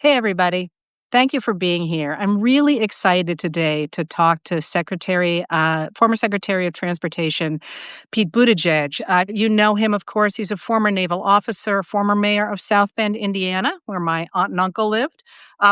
Hey, everybody. Thank you for being here. I'm really excited today to talk to former Secretary of Transportation, Pete Buttigieg. You know him, of course. He's a former naval officer, former mayor of South Bend, Indiana, where my aunt and uncle lived,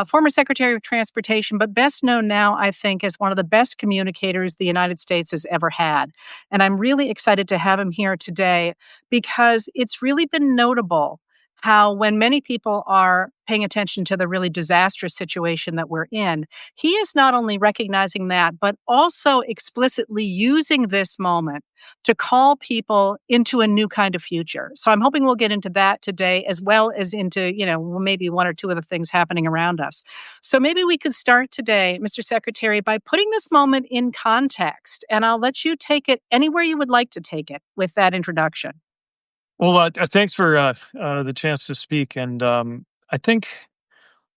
former Secretary of Transportation, but best known now, I think, as one of the best communicators the United States has ever had. And I'm really excited to have him here today because it's really been notable how when many people are paying attention to the really disastrous situation that we're in, he is not only recognizing that, but also explicitly using this moment to call people into a new kind of future. So I'm hoping we'll get into that today, as well as into, maybe one or two of the things happening around us. So maybe we could start today, Mr. Secretary, by putting this moment in context, and I'll let you take it anywhere you would like to take it with that introduction. Well, thanks for the chance to speak. And I think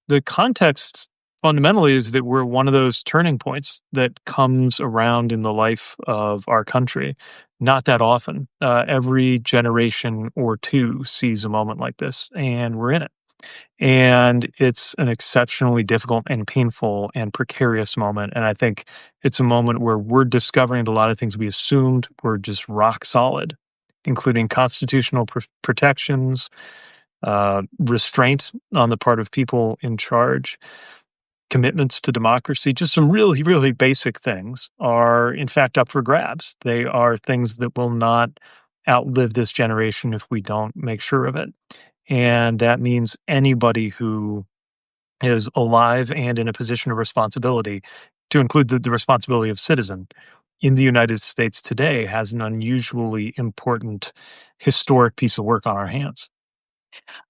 the context fundamentally is that we're one of those turning points that comes around in the life of our country. Not that often. Every generation or two sees a moment like this, and we're in it. And it's an exceptionally difficult and painful and precarious moment. And I think it's a moment where we're discovering that a lot of things we assumed were just rock solid, including constitutional protections, restraint on the part of people in charge, commitments to democracy, just some really, really basic things are, in fact, up for grabs. They are things that will not outlive this generation if we don't make sure of it. And that means anybody who is alive and in a position of responsibility, to include the responsibility of citizen in the United States today, has an unusually important historic piece of work on our hands.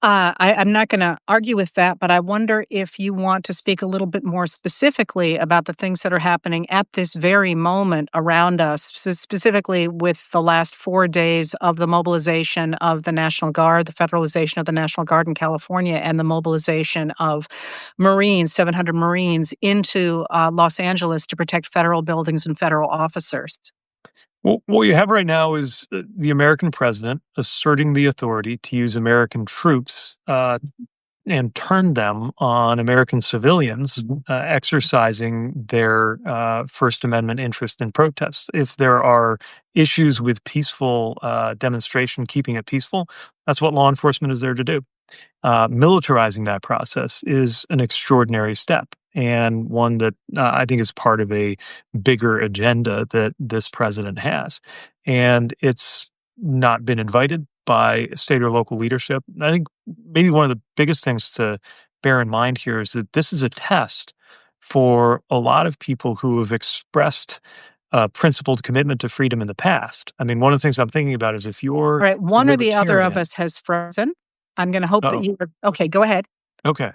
I'm not going to argue with that, but I wonder if you want to speak a little bit more specifically about the things that are happening at this very moment around us, specifically with the last 4 days of the mobilization of the National Guard, the federalization of the National Guard in California, and the mobilization of Marines, 700 Marines, into Los Angeles to protect federal buildings and federal officers. Well, what you have right now is the American president asserting the authority to use American troops and turn them on American civilians exercising their First Amendment interest in protests. If there are issues with peaceful demonstration, keeping it peaceful, that's what law enforcement is there to do. Militarizing that process is an extraordinary step and one that I think is part of a bigger agenda that this president has. And it's not been invited by state or local leadership. I think maybe one of the biggest things to bear in mind here is that this is a test for a lot of people who have expressed a principled commitment to freedom in the past. I mean, one of the things I'm thinking about is if All you're right, a one or the other of libertarian. us has frozen. I'm going to hope that Oh, you are okay. Go ahead. okay.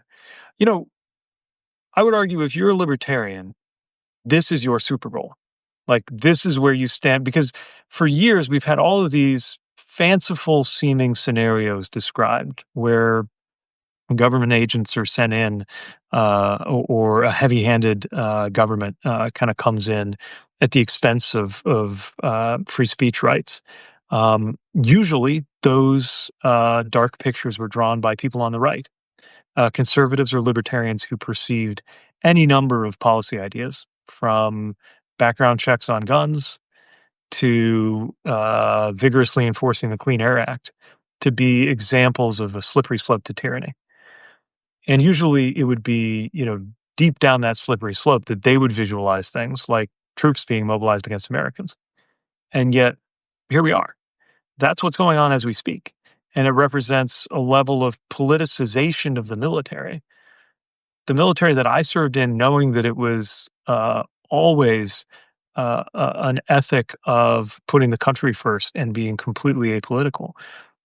You know, I would argue if you're a libertarian, this is your Super Bowl. Like, this is where you stand because for years we've had all of these fanciful seeming scenarios described where government agents are sent in, or a heavy-handed government kind of comes in at the expense of free speech rights. Usually, those dark pictures were drawn by people on the right, conservatives or libertarians who perceived any number of policy ideas, from background checks on guns to vigorously enforcing the Clean Air Act, to be examples of a slippery slope to tyranny. And usually it would be, deep down that slippery slope that they would visualize things like troops being mobilized against Americans. And yet, here we are. That's what's going on as we speak. And it represents a level of politicization of the military that I served in, knowing that it was always an ethic of putting the country first and being completely apolitical.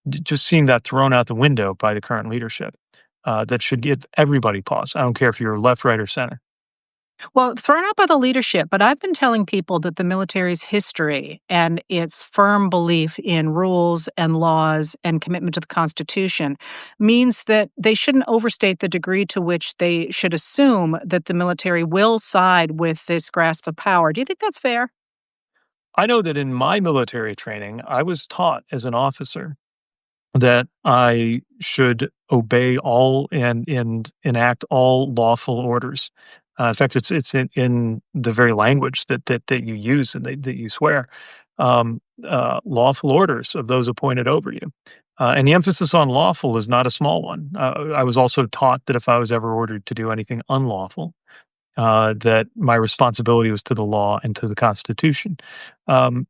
Just seeing that thrown out the window by the current leadership, that should give everybody pause. I don't care if you're left, right, or center. Well, thrown out by the leadership, but I've been telling people that the military's history and its firm belief in rules and laws and commitment to the Constitution means that they shouldn't overstate the degree to which they should assume that the military will side with this grasp of power. Do you think that's fair? I know that in my military training, I was taught as an officer that I should obey all and enact all lawful orders. In fact, it's in the very language that you use and that you swear, lawful orders of those appointed over you. And the emphasis on lawful is not a small one. I was also taught that if I was ever ordered to do anything unlawful, that my responsibility was to the law and to the Constitution. Um,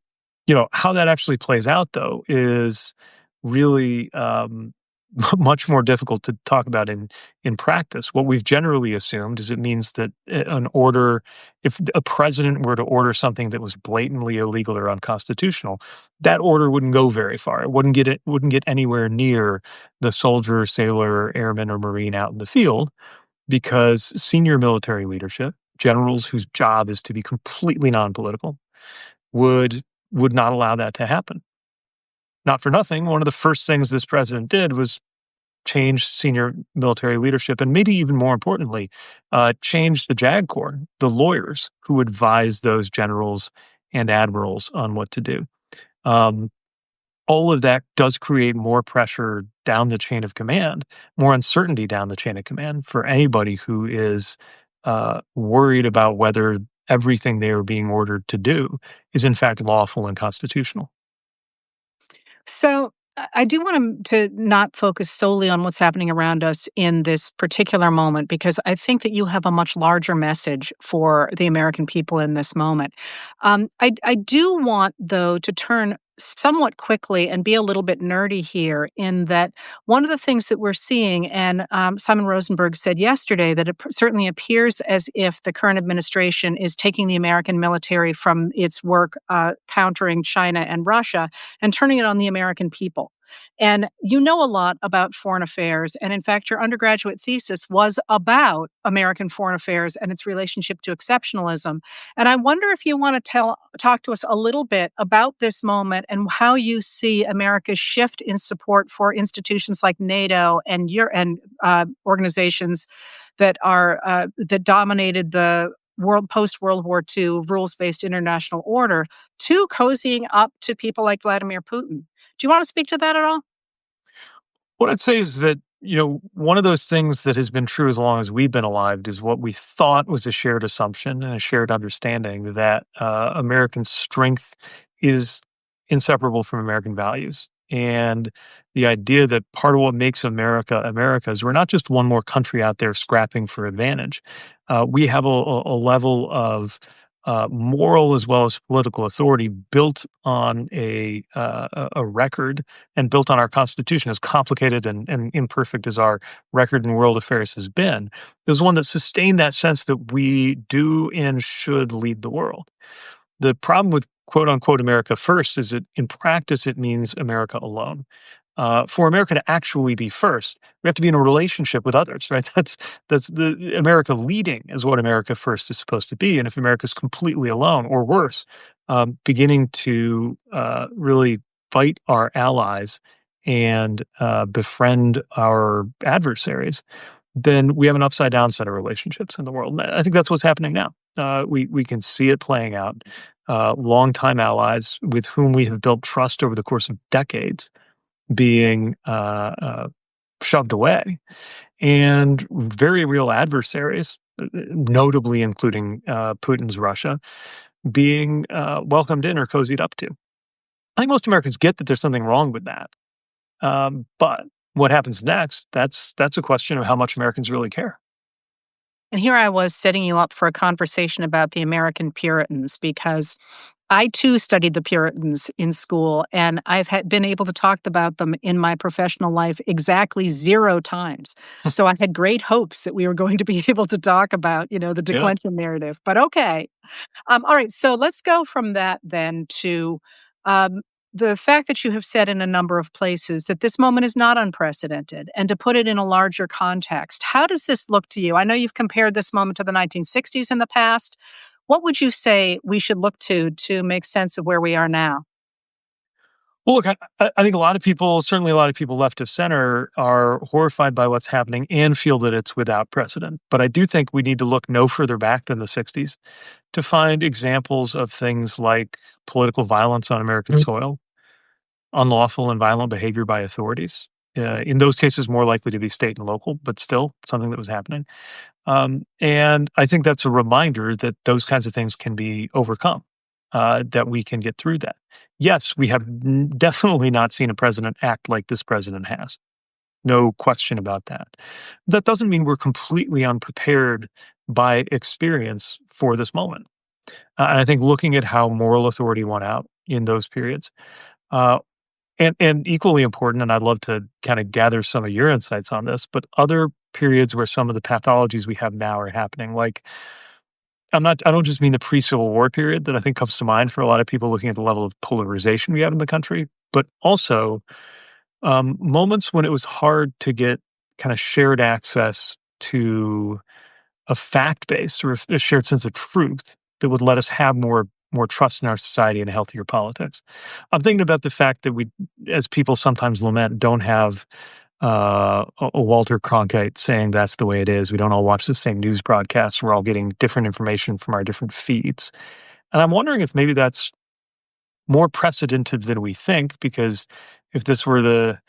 how that actually plays out, though, is really much more difficult to talk about in practice. What we've generally assumed is it means that an order, if a president were to order something that was blatantly illegal or unconstitutional, that order wouldn't go very far. It wouldn't get anywhere near the soldier, sailor, airman, or marine out in the field because senior military leadership, generals whose job is to be completely non-political, would would not allow that to happen. Not for nothing, one of the first things this president did was change senior military leadership, and maybe even more importantly, change the JAG Corps, the lawyers who advise those generals and admirals on what to do. Um, all of that does create more pressure down the chain of command, more uncertainty down the chain of command for anybody who is worried about whether everything they are being ordered to do is in fact lawful and constitutional. So I do want to not focus solely on what's happening around us in this particular moment, because I think that you have a much larger message for the American people in this moment. I do want, though, to turn somewhat quickly and be a little bit nerdy here in that one of the things that we're seeing, and Simon Rosenberg said yesterday that it certainly appears as if the current administration is taking the American military from its work countering China and Russia and turning it on the American people. And you know a lot about foreign affairs. And in fact, your undergraduate thesis was about American foreign affairs and its relationship to exceptionalism. And I wonder if you want to talk to us a little bit about this moment and how you see America's shift in support for institutions like NATO and organizations that dominated the world post World War II rules based international order to cozying up to people like Vladimir Putin. Do you want to speak to that at all? What I'd say is that, one of those things that has been true as long as we've been alive is what we thought was a shared assumption and a shared understanding that American strength is inseparable from American values. And the idea that part of what makes America America is we're not just one more country out there scrapping for advantage. We have a level of moral as well as political authority built on a record and built on our Constitution, as complicated and imperfect as our record in world affairs has been, is one that sustained that sense that we do and should lead the world. The problem with quote unquote America first is that in practice it means America alone. For America to actually be first, we have to be in a relationship with others, right? That's the America leading is what America first is supposed to be. And if America's completely alone, or worse, beginning to really fight our allies and befriend our adversaries, then we have an upside down set of relationships in the world. And I think that's what's happening now. We can see it playing out. Longtime allies with whom we have built trust over the course of decades being shoved away, and very real adversaries, notably including Putin's Russia, being welcomed in or cozied up to. I think most Americans get that there's something wrong with that. But what happens next, that's a question of how much Americans really care. And here I was setting you up for a conversation about the American Puritans because I too studied the Puritans in school, and been able to talk about them in my professional life exactly 0 times. So I had great hopes that we were going to be able to talk about, the Yeah. declension narrative. But okay. All right. So let's go from that then to um, the fact that you have said in a number of places that this moment is not unprecedented, and to put it in a larger context. How does this look to you? I know you've compared this moment to the 1960s in the past. What would you say we should look to make sense of where we are now? Well, look, I think a lot of people, certainly a lot of people left of center, are horrified by what's happening and feel that it's without precedent. But I do think we need to look no further back than the 60s to find examples of things like political violence on American soil, unlawful and violent behavior by authorities. In those cases, more likely to be state and local, but still something that was happening. And I think that's a reminder that those kinds of things can be overcome, that we can get through that. Yes, we have definitely not seen a president act like this president has. No question about that. That doesn't mean we're completely unprepared by experience for this moment. And I think looking at how moral authority won out in those periods, uh, and equally important, and I'd love to kind of gather some of your insights on this, but other periods where some of the pathologies we have now are happening, like I don't just mean the pre-Civil War period that I think comes to mind for a lot of people looking at the level of polarization we have in the country, but also moments when it was hard to get kind of shared access to a fact base or a shared sense of truth that would let us have more trust in our society and healthier politics. I'm thinking about the fact that we, as people sometimes lament, don't have a Walter Cronkite saying that's the way it is. We don't all watch the same news broadcasts. We're all getting different information from our different feeds. And I'm wondering if maybe that's more precedented than we think, because if this were the,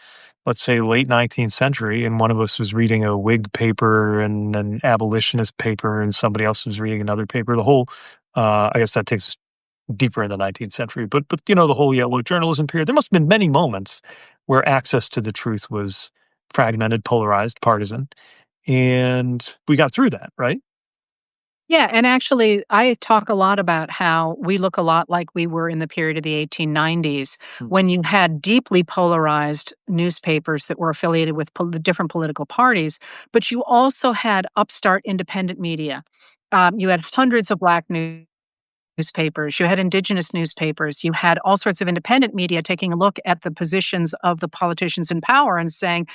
let's say, late 19th century, and one of us was reading a Whig paper and an abolitionist paper, and somebody else was reading another paper, the whole, I guess that takes deeper in the 19th century, but the whole yellow journalism period, there must have been many moments where access to the truth was fragmented, polarized, partisan, and we got through that, right? Yeah, and actually, I talk a lot about how we look a lot like we were in the period of the 1890s Mm. when you had deeply polarized newspapers that were affiliated with the different political parties, but you also had upstart independent media. You had hundreds of black newspapers, you had indigenous newspapers, you had all sorts of independent media taking a look at the positions of the politicians in power and saying,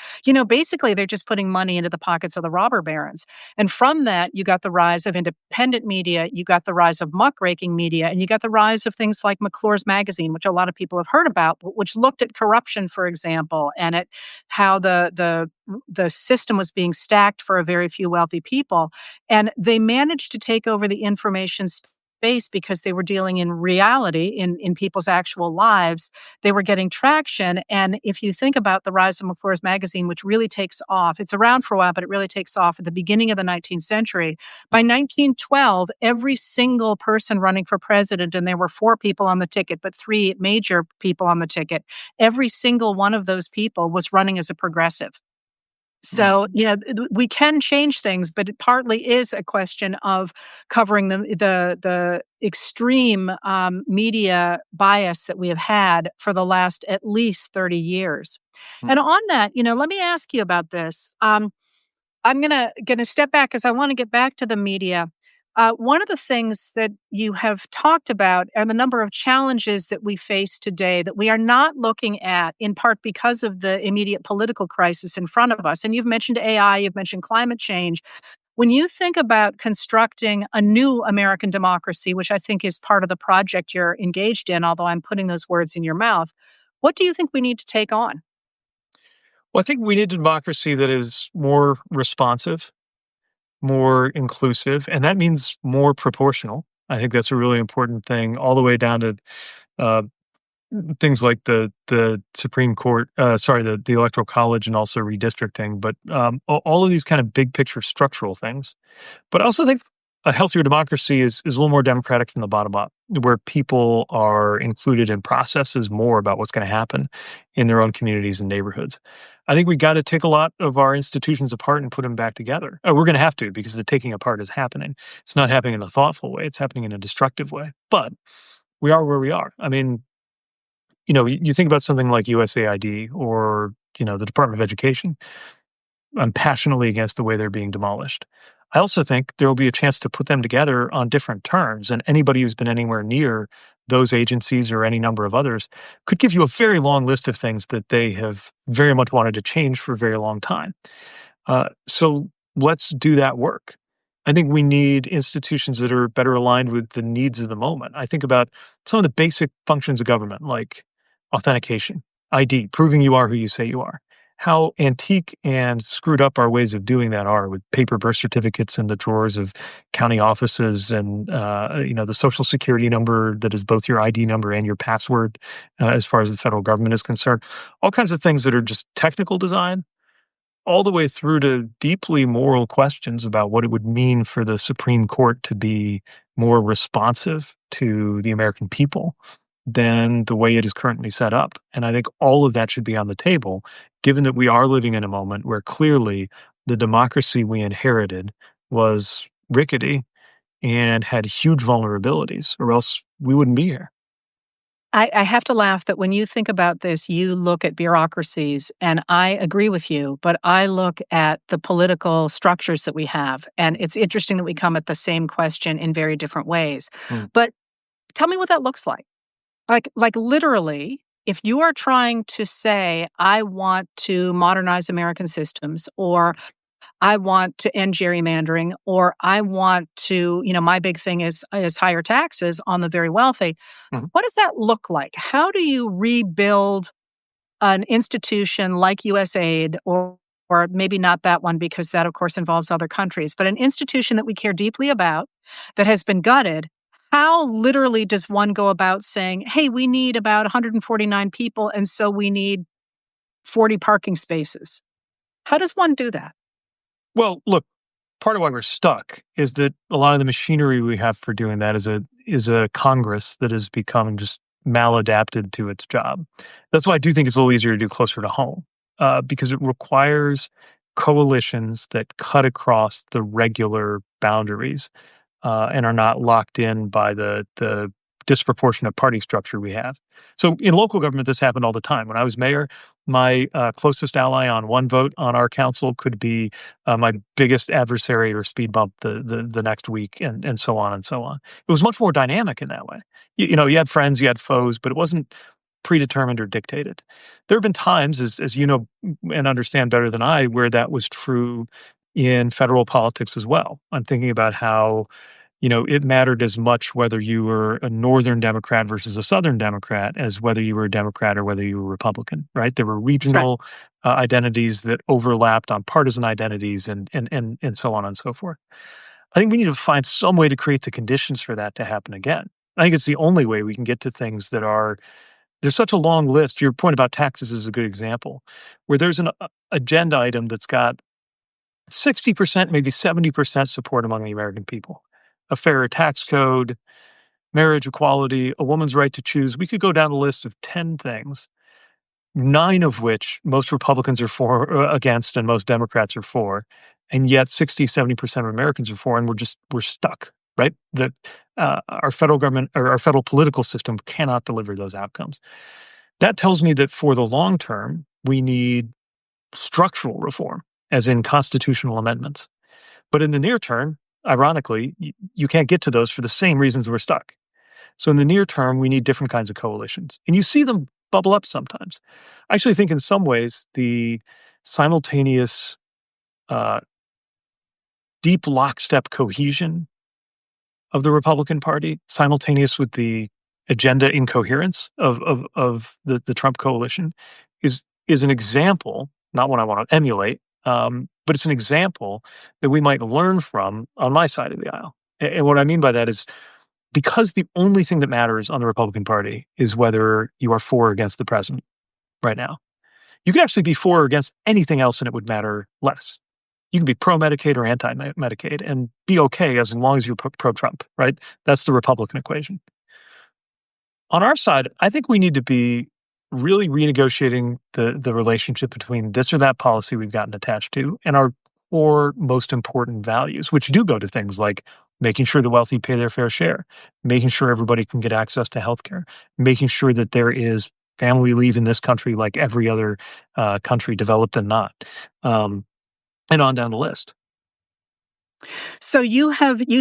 basically they're just putting money into the pockets of the robber barons. And from that, you got the rise of independent media, you got the rise of muckraking media, and you got the rise of things like McClure's Magazine, which a lot of people have heard about, which looked at corruption, for example, and at how the system was being stacked for a very few wealthy people. And they managed to take over the information space because they were dealing in reality in people's actual lives. They were getting traction. And if you think about the rise of McClure's Magazine, which really takes off, it's around for a while, but it really takes off at the beginning of the 19th century. By 1912, every single person running for president, and there were four people on the ticket, but three major people on the ticket, every single one of those people was running as a progressive. Mm. So, we can change things, but it partly is a question of covering the extreme media bias that we have had for the last at least 30 years. Mm. And on that, let me ask you about this. I'm gonna step back because I want to get back to the media. One of the things that you have talked about are the number of challenges that we face today that we are not looking at, in part because of the immediate political crisis in front of us. And you've mentioned AI, you've mentioned climate change. When you think about constructing a new American democracy, which I think is part of the project you're engaged in, although I'm putting those words in your mouth, what do you think we need to take on? Well, I think we need a democracy that is more responsive, more inclusive, and that means more proportional. I think that's a really important thing, all the way down to uh, things like the Supreme Court, sorry, the Electoral College, and also redistricting. But all of these kind of big picture structural things. But I also think a healthier democracy is a little more democratic from the bottom up, where people are included in processes more about what's going to happen in their own communities and neighborhoods. I think we got to take a lot of our institutions apart and put them back together. We're going to have to, because the taking apart is happening. It's not happening in a thoughtful way; it's happening in a destructive way. But we are where we are. I mean, you think about something like USAID or the Department of Education. I'm passionately against the way they're being demolished. I also think there will be a chance to put them together on different terms, and anybody who's been anywhere near those agencies or any number of others could give you a very long list of things that they have very much wanted to change for a very long time. So let's do that work. I think we need institutions that are better aligned with the needs of the moment. I think about some of the basic functions of government, like authentication, ID, proving you are who you say you are. how antique and screwed up our ways of doing that are, with paper birth certificates in the drawers of county offices, and the social security number that is both your ID number and your password, as far as the federal government is concerned. All kinds of things that are just technical design, all the way through to deeply moral questions about what it would mean for the Supreme Court to be more responsive to the American people than the way it is currently set up. And I think all of that should be on the table, given that we are living in a moment where clearly the democracy we inherited was rickety and had huge vulnerabilities, or else we wouldn't be here. I have to laugh that when you think about this, you look at bureaucracies, and I agree with you, but I look at the political structures that we have, and it's interesting that we come at the same question in very different ways. Mm. But tell me what that looks like. Like literally, if you are trying to say, I want to modernize American systems, or I want to end gerrymandering, or I want to, my big thing is higher taxes on the very wealthy. Mhm. What does that look like? How do you rebuild an institution like USAID, or maybe not that one because that of course involves other countries, but an institution that we care deeply about that has been gutted? How literally does one go about saying, "Hey, we need about 149 people and so we need 40 parking spaces." How does one do that? Well, look, part of why we're stuck is that a lot of the machinery we have for doing that is a Congress that has become just maladapted to its job. That's why I do think it's a little easier to do closer to home, because it requires coalitions that cut across the regular boundaries, and are not locked in by the disproportionate party structure we have. So in local government, this happened all the time. When I was mayor, my closest ally on one vote on our council could be my biggest adversary or speed bump the next week, and so on and so on. It was much more dynamic in that way. You had friends, you had foes, but it wasn't predetermined or dictated. There have been times, as you know and understand better than I, where that was true in federal politics as well. I'm thinking about how it mattered as much whether you were a Northern Democrat versus a Southern Democrat as whether you were a Democrat or whether you were Republican, right? There were That's right. regional identities that overlapped on partisan identities, and so on and so forth. I think we need to find some way to create the conditions for that to happen again. I think it's the only way we can get to things that are there's such a long list. Your point about taxes is a good example, where there's an agenda item that's got 60%, maybe 70% support among the American people. A fairer tax code, marriage equality, a woman's right to choose. We could go down a list of 10 things, 9 of which most Republicans are for, against, and most Democrats are for. And yet 60, 70% of Americans are for, and we're stuck, right? That our federal government or our federal political system cannot deliver those outcomes. That tells me that for the long term, we need structural reform, as in constitutional amendments. But in the near term, ironically, you can't get to those for the same reasons we're stuck. So in the near term, we need different kinds of coalitions. And you see them bubble up sometimes. I actually think in some ways the simultaneous uh, deep lockstep cohesion of the Republican Party, simultaneous with the agenda incoherence of the Trump coalition, is an example, not one I want to emulate, but it's an example that we might learn from on my side of the aisle. And what I mean by that is because the only thing that matters on the Republican Party is whether you are for or against the president right now. You could actually be for or against anything else and it would matter less. You can be pro-Medicaid or anti-Medicaid and be okay as long as you're pro-Trump, right? That's the Republican equation. On our side, I think we need to be really renegotiating the relationship between this or that policy we've gotten attached to and our core most important values, which do go to things like making sure the wealthy pay their fair share, making sure everybody can get access to healthcare, making sure that there is family leave in this country like every other country, developed and not, and on down the list. So you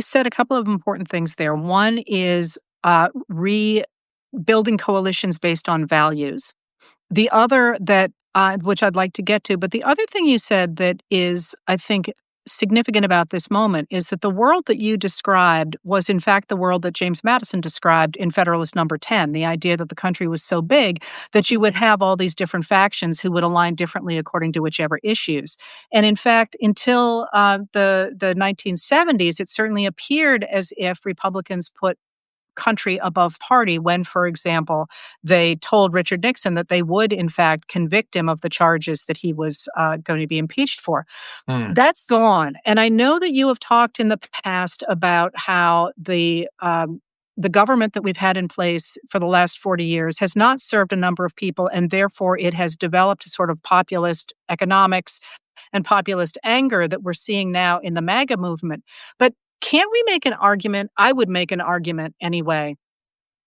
said a couple of important things there. One is rebuilding coalitions based on values. The other that which I'd like to get to, but the other thing you said that is, I think, significant about this moment is that the world that you described was, in fact, the world that James Madison described in Federalist Number 10, the idea that the country was so big that you would have all these different factions who would align differently according to whichever issues. And in fact, until the 1970s, it certainly appeared as if Republicans put country above party when, for example, they told Richard Nixon that they would, in fact, convict him of the charges that he was going to be impeached for. Hmm. That's gone. And I know that you have talked in the past about how the government that we've had in place for the last 40 years has not served a number of people, and therefore it has developed a sort of populist economics and populist anger that we're seeing now in the MAGA movement. But can't we make an argument? I would make an argument anyway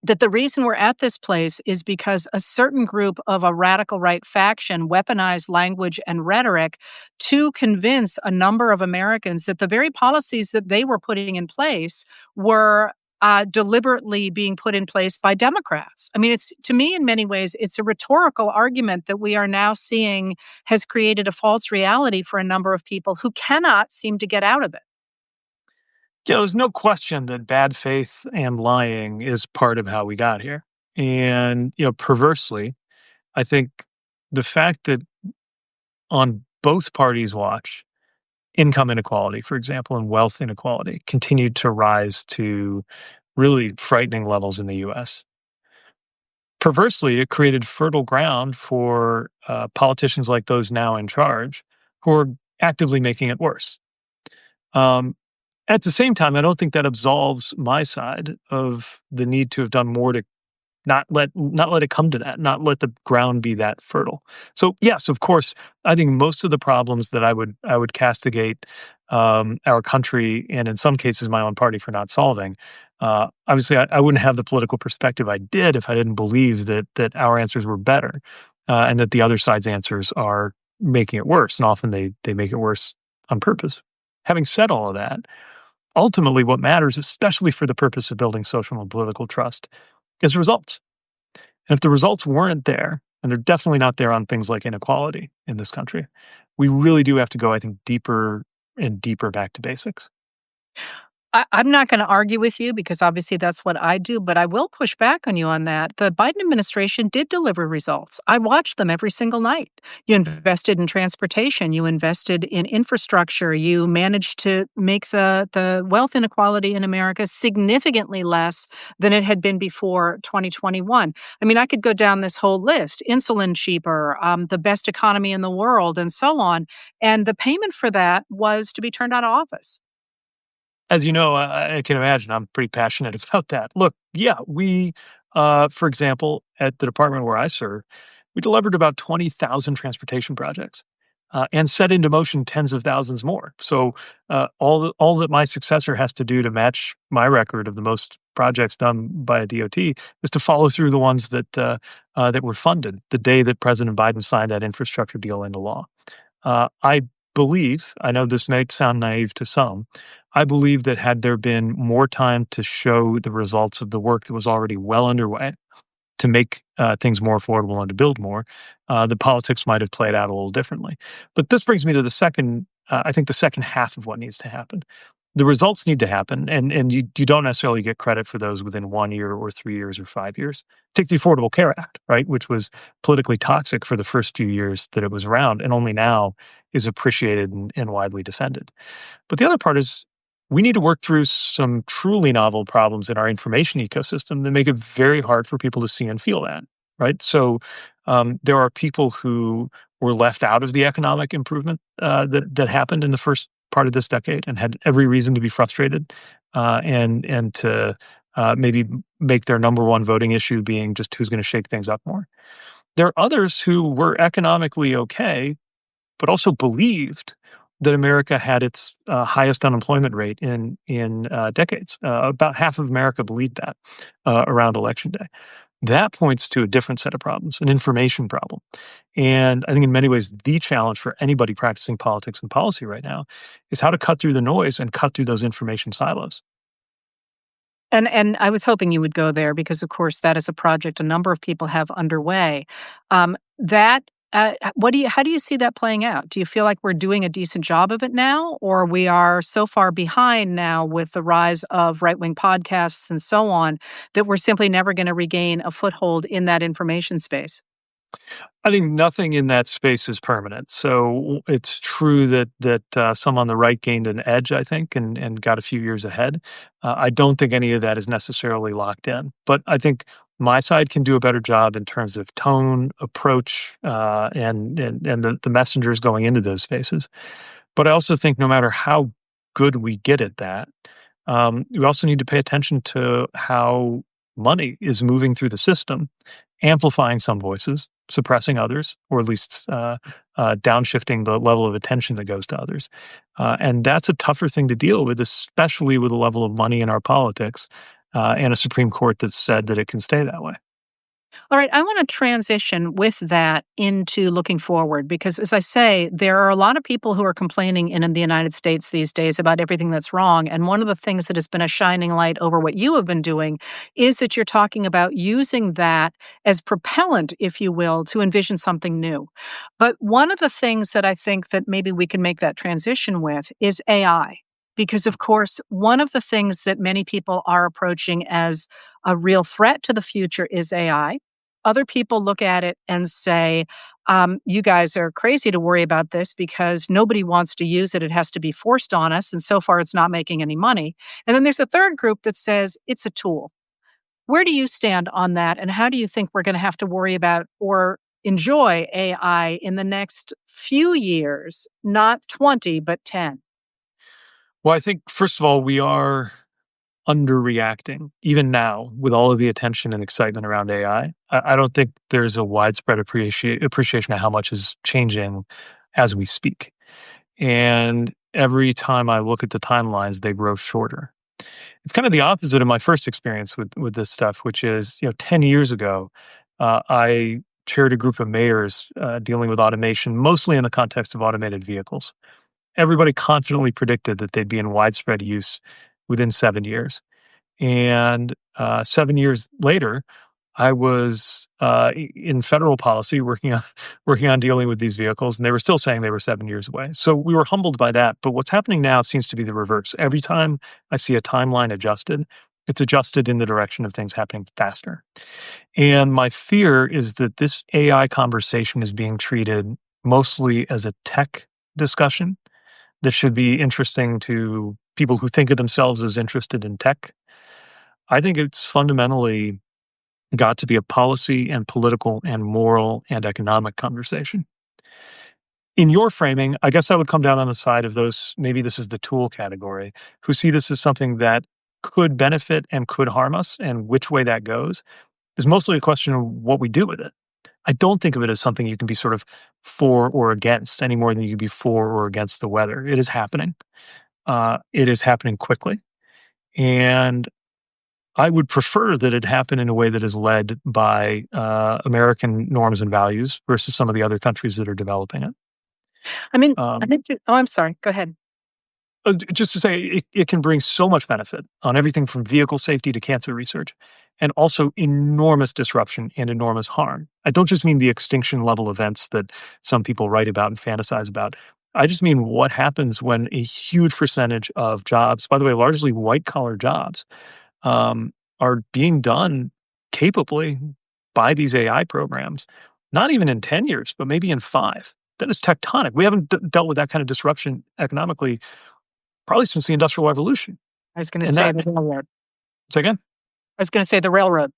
that the reason we're at this place is because a certain group of a radical right faction weaponized language and rhetoric to convince a number of Americans that the very policies that they were putting in place were deliberately being put in place by Democrats. I mean, it's to me, in many ways, it's a rhetorical argument that we are now seeing has created a false reality for a number of people who cannot seem to get out of it. Yeah, there's no question that bad faith and lying is part of how we got here. And, perversely, I think the fact that on both parties' watch, income inequality, for example, and wealth inequality continued to rise to really frightening levels in the US. Perversely, it created fertile ground for politicians like those now in charge who are actively making it worse. Um, at the same time, I don't think that absolves my side of the need to have done more to not let it come to that, not let the ground be that fertile. So yes, of course, I think most of the problems that I would castigate our country and in some cases my own party for not solving. Obviously, I wouldn't have the political perspective I did if I didn't believe that our answers were better, and that the other side's answers are making it worse, and often they make it worse on purpose. Having said all of that, ultimately, what matters, especially for the purpose of building social and political trust, is results. And if the results weren't there, and they're definitely not there on things like inequality in this country, we really do have to go, I think, deeper and deeper back to basics. I'm not going to argue with you because obviously that's what I do, but I will push back on you on that. The Biden administration did deliver results. I watched them every single night. You invested in transportation, you invested in infrastructure, you managed to make the wealth inequality in America significantly less than it had been before 2021. I mean, I could go down this whole list: insulin cheaper, the best economy in the world, and so on. And the payment for that was to be turned out of office. As you know, I can imagine I'm pretty passionate about that. Look, yeah, for example, at the department where I serve, we delivered about 20,000 transportation projects and set into motion tens of thousands more. So all that my successor has to do to match my record of the most projects done by a DOT is to follow through the ones that were funded the day that President Biden signed that infrastructure deal into law. I believe, I know this may sound naive to some, I believe that had there been more time to show the results of the work that was already well underway to make things more affordable and to build more, the politics might have played out a little differently. But this brings me to I think the second half of what needs to happen. The results need to happen, and you don't necessarily get credit for those within 1 year or 3 years or 5 years. Take the Affordable Care Act, right, which was politically toxic for the first few years that it was around, and only now is appreciated and widely defended. But the other part is we need to work through some truly novel problems in our information ecosystem that make it very hard for people to see and feel that, right? So there are people who were left out of the economic improvement that happened in the first part of this decade and had every reason to be frustrated and to maybe make their number one voting issue being just who's going to shake things up more. There are others who were economically okay, but also believed that America had its highest unemployment rate in decades. About half of America believed that around election day. That points to a different set of problems, an information problem. And I think in many ways, the challenge for anybody practicing politics and policy right now is how to cut through the noise and cut through those information silos. And I was hoping you would go there because, of course, that is a project a number of people have underway. That How do you see that playing out? Do you feel like we're doing a decent job of it now, or we are so far behind now with the rise of right-wing podcasts and so on that we're simply never going to regain a foothold in that information space? I think nothing in that space is permanent. So it's true that some on the right gained an edge, I think, and got a few years ahead. I don't think any of that is necessarily locked in, but I think my side can do a better job in terms of tone, approach, and the messengers going into those spaces. But I also think no matter how good we get at that, we also need to pay attention to how money is moving through the system, amplifying some voices, suppressing others, or at least downshifting the level of attention that goes to others. And that's a tougher thing to deal with, especially with the level of money in our politics and a Supreme Court that's said that it can stay that way. All right, I want to transition with that into looking forward because, as I say, there are a lot of people who are complaining in the United States these days about everything that's wrong. And one of the things that has been a shining light over what you have been doing is that you're talking about using that as propellant, if you will, to envision something new. But one of the things that I think that maybe we can make that transition with is AI. Because, of course, one of the things that many people are approaching as a real threat to the future is AI. Other people look at it and say, you guys are crazy to worry about this because nobody wants to use it. It has to be forced on us. And so far, it's not making any money. And then there's a third group that says it's a tool. Where do you stand on that? And how do you think we're going to have to worry about or enjoy AI in the next few years, not 20, but 10? Well, I think, first of all, we are underreacting even now with all of the attention and excitement around AI. I don't think there's a widespread appreciation of how much is changing as we speak. And every time I look at the timelines, they grow shorter. It's kind of the opposite of my first experience with this stuff, which is 10 years ago, I chaired a group of mayors dealing with automation, mostly in the context of automated vehicles. Everybody confidently predicted that they'd be in widespread use within 7 years. And 7 years later, I was in federal policy working on working on dealing with these vehicles, and they were still saying they were 7 years away. So we were humbled by that. But what's happening now seems to be the reverse. Every time I see a timeline adjusted, it's adjusted in the direction of things happening faster. And my fear is that this AI conversation is being treated mostly as a tech discussion that should be interesting to people who think of themselves as interested in tech. I think it's fundamentally got to be a policy and political and moral and economic conversation. In your framing, I guess I would come down on the side of those, maybe this is the tool category, who see this as something that could benefit and could harm us, and which way that goes is mostly a question of what we do with it. I don't think of it as something you can be sort of for or against any more than you can be for or against the weather. It is happening. It is happening quickly. And I would prefer that it happen in a way that is led by American norms and values versus some of the other countries that are developing it. I mean, I Um, meant to, oh, I'm sorry. Go ahead. just to say, it can bring so much benefit on everything from vehicle safety to cancer research, and also enormous disruption and enormous harm. I don't just mean the extinction level events that some people write about and fantasize about. I just mean what happens when a huge percentage of jobs, by the way, largely white collar jobs, are being done capably by these AI programs, not even in 10 years, but maybe in 5. That is tectonic. We haven't dealt with that kind of disruption economically probably since the Industrial Revolution. I was going to And say that, the railroad. say again? I was going to say the railroad.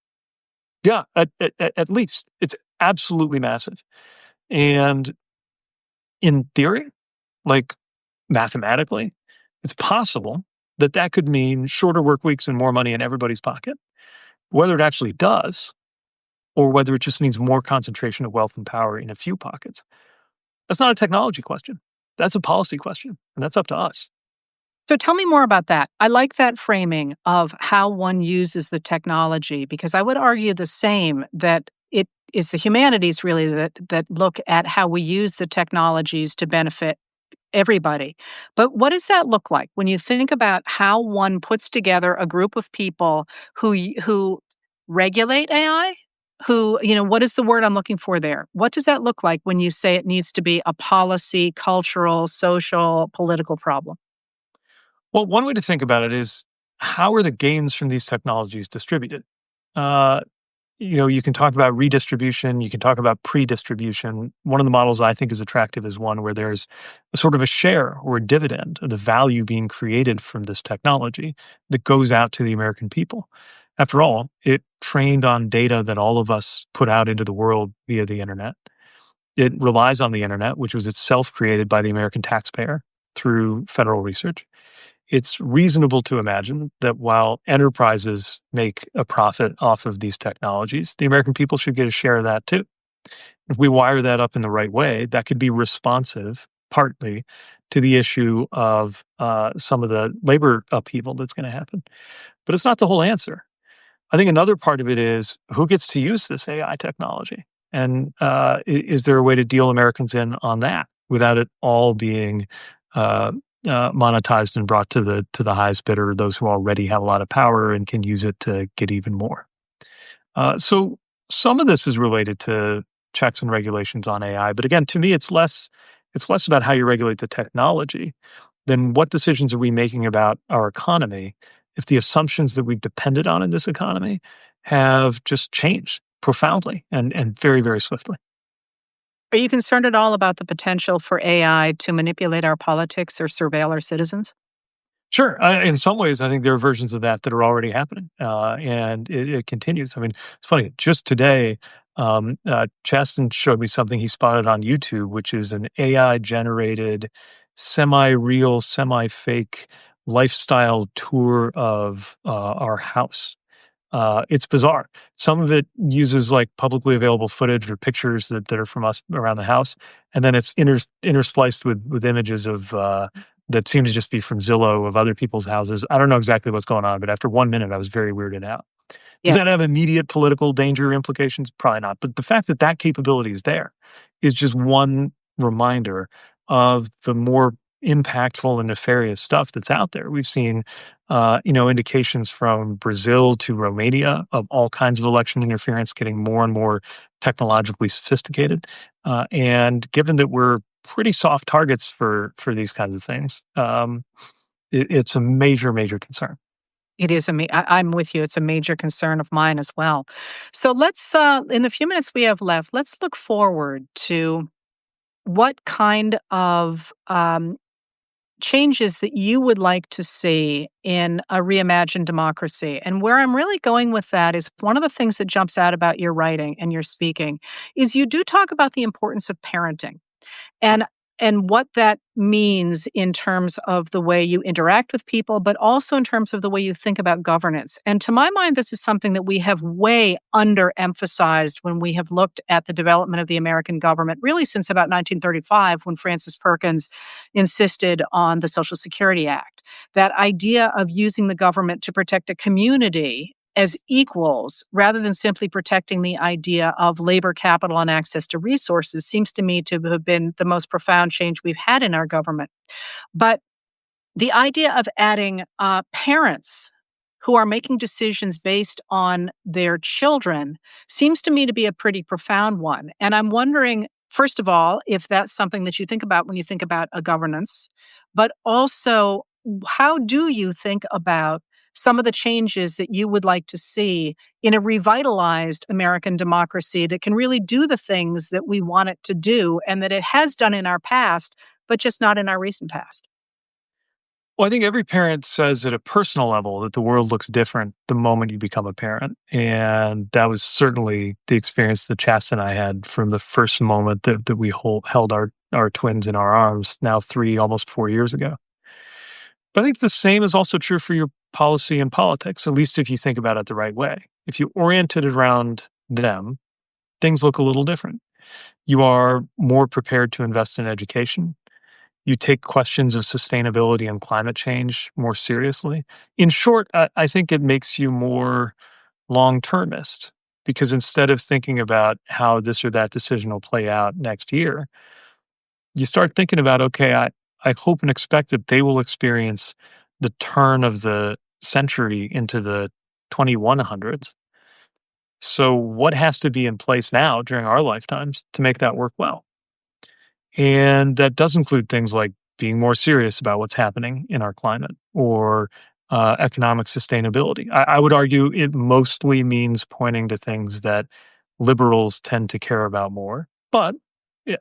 Yeah, at least. It's absolutely massive. And in theory, like mathematically, it's possible that that could mean shorter work weeks and more money in everybody's pocket. Whether it actually does, or whether it just means more concentration of wealth and power in a few pockets. That's not a technology question. That's a policy question, and that's up to us. So tell me more about that. I like that framing of how one uses the technology because I would argue the same that it is the humanities really that look at how we use the technologies to benefit everybody. But what does that look like when you think about how one puts together a group of people who regulate AI, who, what is the word I'm looking for there? What does that look like when you say it needs to be a policy, cultural, social, political problem? Well, one way to think about it is, how are the gains from these technologies distributed? Uh, you can talk about redistribution, you can talk about pre-distribution. One of the models I think is attractive is one where there's a sort of a share or a dividend of the value being created from this technology that goes out to the American people. After all, it trained on data that all of us put out into the world via the internet. It relies on the internet, which was itself created by the American taxpayer through federal research. It's reasonable to imagine that while enterprises make a profit off of these technologies, the American people should get a share of that too. If we wire that up in the right way, that could be responsive partly to the issue of some of the labor upheaval that's going to happen. But it's not the whole answer. I think another part of it is, who gets to use this AI technology? And is there a way to deal Americans in on that without it all being uh, monetized and brought to the highest bidder, those who already have a lot of power and can use it to get even more? So some of this is related to checks and regulations on AI, but again, to me, it's less about how you regulate the technology than what decisions are we making about our economy if the assumptions that we've depended on in this economy have just changed profoundly and very, very swiftly. Are you concerned at all about the potential for AI to manipulate our politics or surveil our citizens? Sure. In some ways, I think there are versions of that that are already happening, and it continues. I mean, it's funny. Just today, Chaston showed me something he spotted on YouTube, which is an AI generated, semi-real, semi-fake lifestyle tour of our house. It's bizarre. Some of it uses like publicly available footage or pictures that are from us around the house, and then it's interspliced with images of that seem to just be from Zillow of other people's houses. I don't know exactly what's going on, but after 1 minute, I was very weirded out. Does Yeah. that have immediate political danger implications? Probably not. But the fact that that capability is there is just one reminder of the more impactful and nefarious stuff that's out there. We've seen, indications from Brazil to Romania of all kinds of election interference getting more and more technologically sophisticated. And given that we're pretty soft targets for these kinds of things, it's a major, major concern. It is I'm with you. It's a major concern of mine as well. So let's, in the few minutes we have left, let's look forward to what kind of changes that you would like to see in a reimagined democracy. And where I'm really going with that is, one of the things that jumps out about your writing and your speaking is you do talk about the importance of parenting. And what that means in terms of the way you interact with people, but also in terms of the way you think about governance. And to my mind, this is something that we have way underemphasized when we have looked at the development of the American government, really since about 1935, when Francis Perkins insisted on the Social Security Act. That idea of using the government to protect a community as equals rather than simply protecting the idea of labor capital and access to resources seems to me to have been the most profound change we've had in our government. But the idea of adding parents who are making decisions based on their children seems to me to be a pretty profound one. And I'm wondering, first of all, if that's something that you think about when you think about a governance, but also, how do you think about some of the changes that you would like to see in a revitalized American democracy that can really do the things that we want it to do and that it has done in our past, but just not in our recent past? Well, I think every parent says at a personal level that the world looks different the moment you become a parent. And that was certainly the experience that Chas and I had from the first moment that we held our twins in our arms, now 3, almost 4 years ago. But I think the same is also true for your policy and politics, at least if you think about it the right way. If you orient it around them, things look a little different. You are more prepared to invest in education. You take questions of sustainability and climate change more seriously. In short, I think it makes you more long termist, because instead of thinking about how this or that decision will play out next year, you start thinking about, okay, I hope and expect that they will experience the turn of the century into the 2100s So, what has to be in place now during our lifetimes to make that work well? And that does include things like being more serious about what's happening in our climate or economic sustainability. I would argue it mostly means pointing to things that liberals tend to care about more. But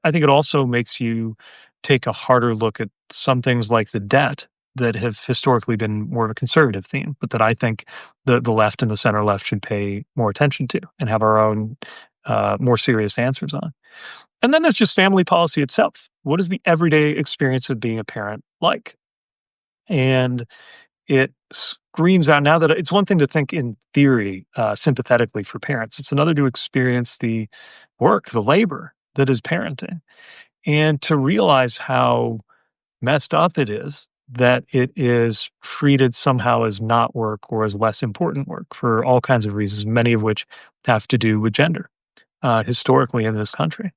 I think it also makes you take a harder look at some things like the debt that have historically been more of a conservative theme, but that I think the left and the center left should pay more attention to and have our own more serious answers on. And then there's just family policy itself. What is the everyday experience of being a parent like? And it screams out now that it's one thing to think in theory sympathetically for parents. It's another to experience the work, the labor that is parenting, and to realize how messed up it is that it is treated somehow as not work or as less important work for all kinds of reasons, many of which have to do with gender historically in this country.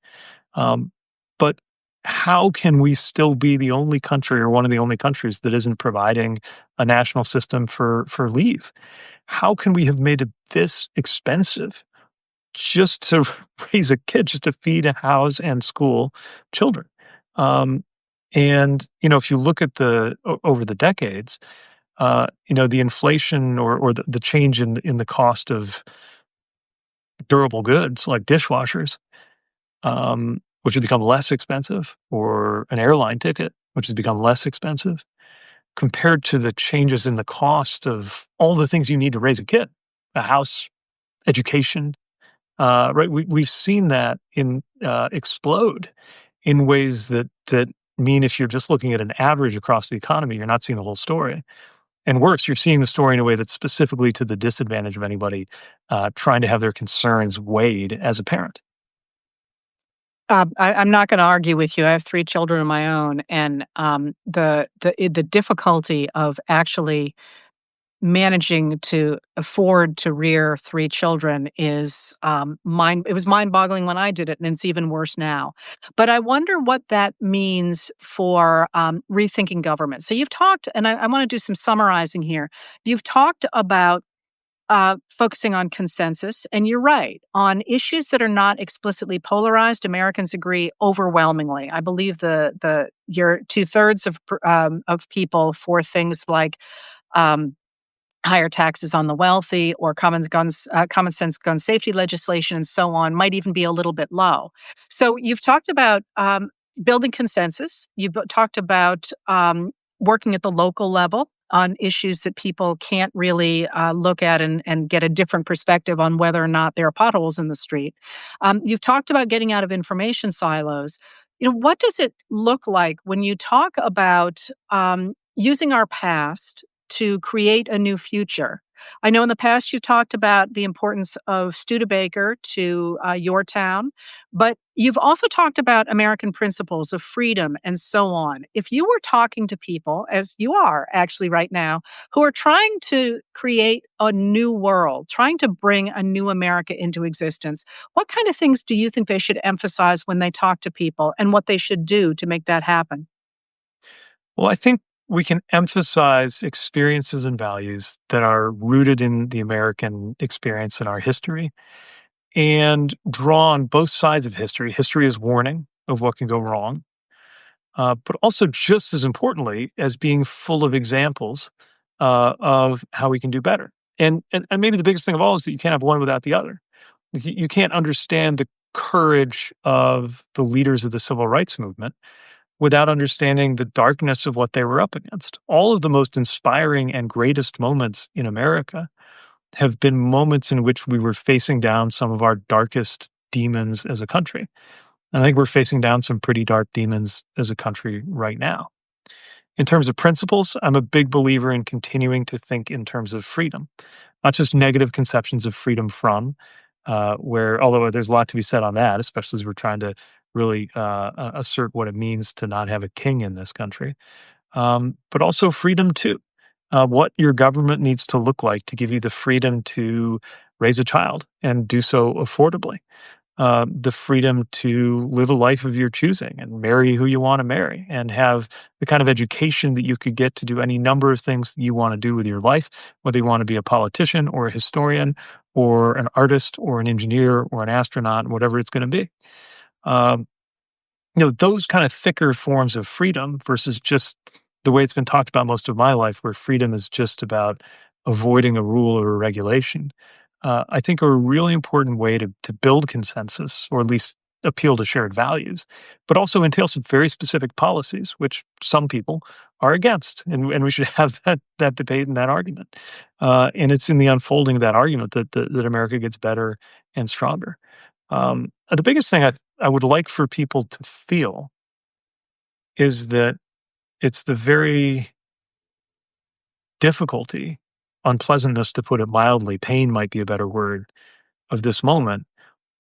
Um, but how can we still be the only country or one of the only countries that isn't providing a national system for leave? How can we have made it this expensive just to raise a kid, just to feed, house, and school children? Um, and if you look at over the decades, the inflation or the change in the cost of durable goods like dishwashers, which has become less expensive, or an airline ticket, which has become less expensive, compared to the changes in the cost of all the things you need to raise a kid, a house, education. Right, we've seen that in explode in ways that mean if you're just looking at an average across the economy, you're not seeing the whole story. And worse, you're seeing the story in a way that's specifically to the disadvantage of anybody trying to have their concerns weighed as a parent. I'm not gonna argue with you. I have 3 children of my own, and, the difficulty of actually managing to afford to rear 3 children is, it was mind-boggling when I did it, and it's even worse now. But I wonder what that means for, rethinking government. So you've talked, and I wanna do some summarizing here. You've talked about focusing on consensus. And you're right. On issues that are not explicitly polarized, Americans agree overwhelmingly. I believe the your two-thirds of people for things like um, higher taxes on the wealthy or common sense gun safety legislation and so on might even be a little bit low. So you've talked about building consensus. You've talked about working at the local level on issues that people can't really look at and get a different perspective on whether or not there are potholes in the street. You've talked about getting out of information silos. What does it look like when you talk about using our past to create a new future? I know in the past you've talked about the importance of Studebaker to your town, but you've also talked about American principles of freedom and so on. If you were talking to people, as you are actually right now, who are trying to create a new world, trying to bring a new America into existence, what kind of things do you think they should emphasize when they talk to people and what they should do to make that happen? Well, I think we can emphasize experiences and values that are rooted in the American experience and our history and draw on both sides of history. History is warning of what can go wrong, but also just as importantly as being full of examples of how we can do better. And maybe the biggest thing of all is that you can't have one without the other. You can't understand the courage of the leaders of the civil rights movement without understanding the darkness of what they were up against. All of the most inspiring and greatest moments in America have been moments in which we were facing down some of our darkest demons as a country. And I think we're facing down some pretty dark demons as a country right now. In terms of principles, I'm a big believer in continuing to think in terms of freedom, not just negative conceptions of freedom from, where, although there's a lot to be said on that, especially as we're trying to really assert what it means to not have a king in this country, but also freedom too. What your government needs to look like to give you the freedom to raise a child and do so affordably, the freedom to live a life of your choosing and marry who you want to marry and have the kind of education that you could get to do any number of things that you want to do with your life, whether you want to be a politician or a historian or an artist or an engineer or an astronaut, whatever it's going to be. Um, those kind of thicker forms of freedom versus just the way it's been talked about most of my life, where freedom is just about avoiding a rule or a regulation, I think are a really important way to build consensus or at least appeal to shared values, but also entail some very specific policies, which some people are against. And we should have that debate and that argument. And it's in the unfolding of that argument that America gets better and stronger. The biggest thing I would like for people to feel is that it's the very difficulty, unpleasantness, to put it mildly, pain might be a better word, of this moment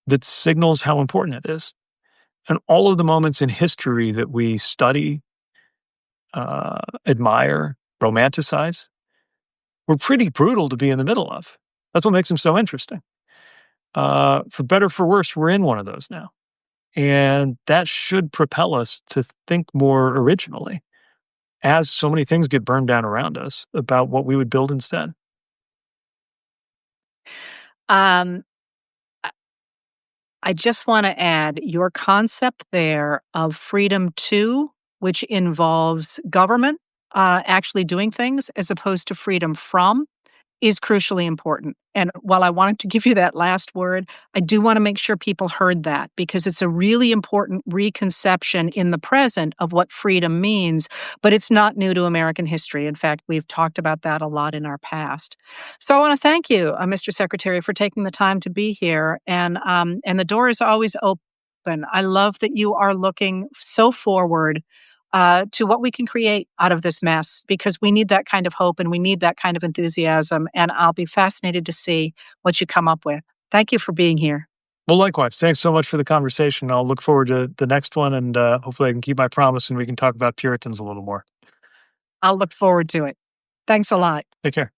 that signals how important it is. And all of the moments in history that we study, admire, romanticize, were pretty brutal to be in the middle of. That's what makes them so interesting. For better, for worse, we're in one of those now. And that should propel us to think more originally as so many things get burned down around us about what we would build instead. Um, I I just wanna add your concept there of freedom to, which involves government, actually doing things as opposed to freedom from, is crucially important. And while I wanted to give you that last word, I do wanna make sure people heard that because it's a really important reconception in the present of what freedom means, but it's not new to American history. In fact, we've talked about that a lot in our past. So I wanna thank you, Mr. Secretary, for taking the time to be here, and the door is always open. I love that you are looking so forward to what we can create out of this mess because we need that kind of hope and we need that kind of enthusiasm. And I'll be fascinated to see what you come up with. Thank you for being here. Well, likewise, thanks so much for the conversation. I'll look forward to the next one, and hopefully I can keep my promise and we can talk about Puritans a little more. I'll look forward to it. Thanks a lot. Take care.